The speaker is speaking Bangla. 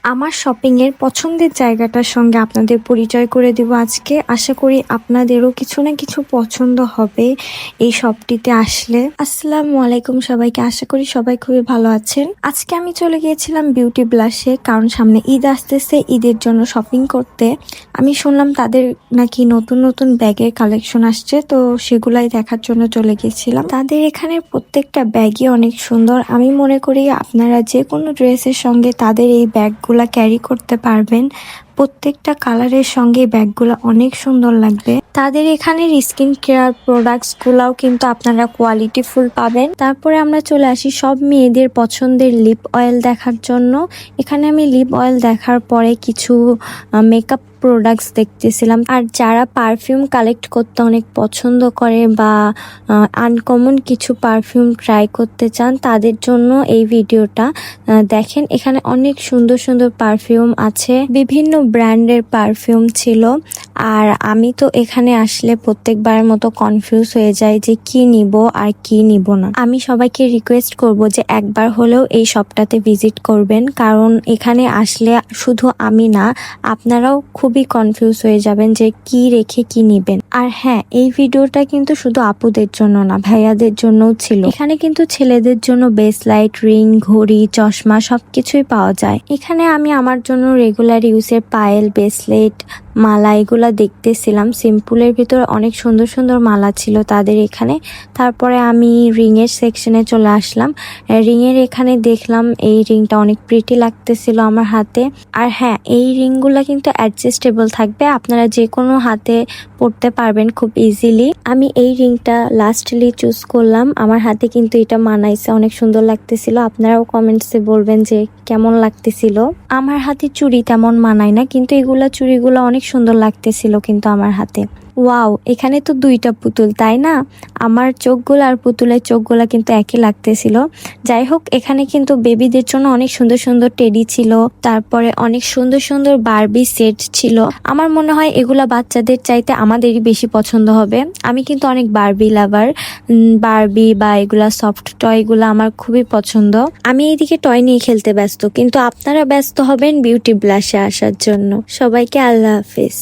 আমার শপিং এর পছন্দের জায়গাটার সঙ্গে আপনাদের পরিচয় করে দিব আজকে। আশা করি আপনাদেরও কিছু না কিছু পছন্দ হবে এই শপটিতে আসলে। আসসালামু আলাইকুম সবাইকে, আশা করি সবাই খুবই ভালো আছেন। আজকে আমি চলে গিয়েছিলাম বিউটি ব্লাশে, কারণ সামনে ঈদ আসতেছে, ঈদের জন্য শপিং করতে। আমি শুনলাম তাদের নাকি নতুন নতুন ব্যাগের কালেকশন আসছে, তো সেগুলাই দেখার জন্য চলে গিয়েছিলাম। তাদের এখানে প্রত্যেকটা ব্যাগই অনেক সুন্দর। আমি মনে করি আপনারা যে কোনো ড্রেসের সঙ্গে তাদের এই ব্যাগগুলা ক্যারি করতে পারবেন। প্রত্যেকটা কালারের সঙ্গে ব্যাগগুলো অনেক সুন্দর লাগবে। তাদের এখানের স্কিন কেয়ার প্রোডাক্টস গুলাও কিন্তু আপনারা কোয়ালিটি ফুল পাবেন। তারপরে আমরা চলে আসি সব মেয়েদের পছন্দের লিপ অয়েল দেখার জন্য। এখানে আমি লিপ অয়েল দেখার পরে কিছু মেকআপ প্রোডাক্টস দেখতেছিলাম। আর যারা পারফিউম কালেক্ট করতে অনেক পছন্দ করে বা আনকমন কিছু পারফিউম ট্রাই করতে চান, তাদের জন্য এই ভিডিওটা দেখেন। এখানে অনেক সুন্দর সুন্দর পারফিউম আছে, বিভিন্ন ব্র্যান্ডের পারফিউম ছিল। আর আমি তো এখানে আসলে প্রত্যেকবারের মতো কনফিউজ হয়ে যাই যে কি নিব আর কি নিব না। আমি সবাইকে রিকোয়েস্ট করব যে একবার হলেও এই শপটাতে ভিজিট করবেন, কারণ এখানে আসলে শুধু আমি না, আপনারাও খুবই কনফিউজ হয়ে যাবেন যে কি রেখে কি নিবেন। আর হ্যাঁ, এই ভিডিওটা কিন্তু শুধু আপুদের জন্য না, ভাইয়াদের জন্যও ছিল। এখানে কিন্তু ছেলেদের জন্য বেসলাইট, রিং, ঘড়ি, চশমা সবকিছুই পাওয়া যায়। এখানে আমি আমার জন্য রেগুলার ইউজের পায়েল, ব্রেসলেট, মালা এগুলা দেখতেছিলাম। সিম্পলের ভিতর অনেক সুন্দর সুন্দর মালা ছিল তাদের এখানে। তারপরে আমি রিং এর সেকশনে চলে আসলাম। রিং এর এখানে দেখলাম এই রিংটা অনেক প্রিটি লাগতেছিল আমার হাতে। আর হ্যাঁ, এই রিংগুলা কিন্তু অ্যাডজাস্টেবল থাকবে, আপনারা যে কোনো হাতে পড়তে পারবেন খুব ইজিলি। আমি এই রিংটা লাস্টলি চুজ করলাম। আমার হাতে কিন্তু এটা মানাইছে, অনেক সুন্দর লাগতেছিল। আপনারাও কমেন্টসে বলবেন যে কেমন লাগতেছিল। আমার হাতে চুড়ি তেমন মানায় না, কিন্তু এগুলা চুড়িগুলো অনেক সুন্দর লাগতেছিল কিন্তু আমার হাতে। ওয়াও, এখানে তো দুইটা পুতুল, তাই না? আমার চোখগুলো আর পুতুলের চোখগুলা কিন্তু একই লাগতেছিল। যাই হোক, এখানে কিন্তু বেবিদের জন্য অনেক সুন্দর সুন্দর টেডি ছিল, তারপরে অনেক সুন্দর সুন্দর বারবি সেট ছিল। আমার মনে হয় এগুলা বাচ্চাদের চাইতে আমাদেরই বেশি পছন্দ হবে। আমি কিন্তু অনেক বারবি লাভার। বারবি বা এগুলা সফট টয় গুলা আমার খুবই পছন্দ। আমি এইদিকে টয় নিয়ে খেলতে ব্যস্ত, কিন্তু আপনারা ব্যস্ত হবেন বিউটি ব্লাশে আসার জন্য। সবাইকে আল্লাহ হাফেজ।